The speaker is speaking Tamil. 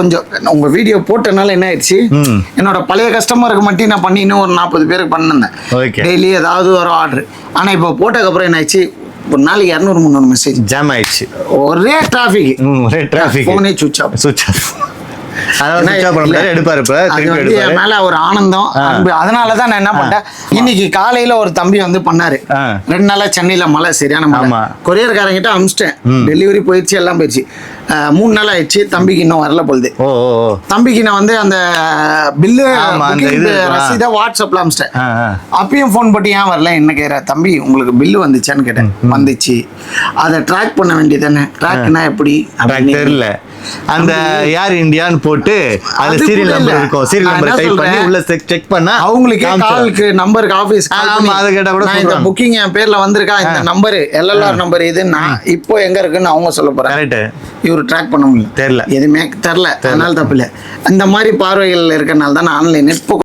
கொஞ்சம் உங்க வீடியோ போட்டனால என்ன ஆயிடுச்சு, என்னோட பழைய கஸ்டமருக்கு மட்டும் நான் பண்ணி இன்னும் ஒரு 40 பேருக்கு பண்ணிருந்தேன் டெய்லி ஏதாவது ஒரு ஆர்டர். ஆனா இப்போ போட்டதுக்கு அப்புறம் என்ன ஆயிடுச்சு, ஒரு நாளைக்கு 200-300 மெசேஜ் ஜாம் ஆயிடுச்சு. ஒரே டிராஃபிக் போனே சுவிட்ச் ஆஃப். மேல ஒரு ஆனந்தம் அன்பு. அதனாலதான் நான் என்ன பண்ணிட்டேன், இன்னைக்கு காலையில ஒரு தம்பி வந்து பண்ணாரு. 2 நாளா சென்னையில மழை, சரியான மழை. கொரியர்காரங்கிட்ட அமிச்சிட்டேன், டெலிவரி போயிடுச்சு, எல்லாம் போயிடுச்சு. 3 நாள் ஆயிடுச்சு, தம்பிக்கு இன்னும் வரல போகுது. தம்பிக்கு நான் வந்து அந்த பில்லு ரசீதை வாட்ஸ்அப்ல அமிச்சிட்டேன். அப்பயும் போன் போட்டு ஏன் வரல என்ன கேட்குற, தம்பி உங்களுக்கு பில்லு வந்துச்சான்னு கேட்டேன். வந்துச்சு, அதை ட்ராக் பண்ண வேண்டியதானே. ட்ராக்னா எப்படி தெரியல. அந்த யார் இந்தியான்னு போட்டு அது சீரியல் நம்பர் இருக்கும், சீரியல் நம்பர் டைப் பண்ணி உள்ள செக் பண்ணா அவங்களுக்கு காலுக்கு நம்பருக்கு ஆபீஸ் அத கேட்டா கூட இந்த புக்கிங் என் பேர்ல வந்திருக்கா, இந்த நம்பர் எல்எல்ஆர் நம்பர் இதுன்னா இப்போ எங்க இருக்குன்னு அவங்க சொல்ல போறாங்க. கரெக்ட். இவரு ட்ராக் பண்ண முடியல, தெரியல, எதுவுமே தெரியல. அதனால தப்பு இல்லை. அந்த மாதிரி பார்வைகள் இருக்கனால தான் நான் ஆன்லைன்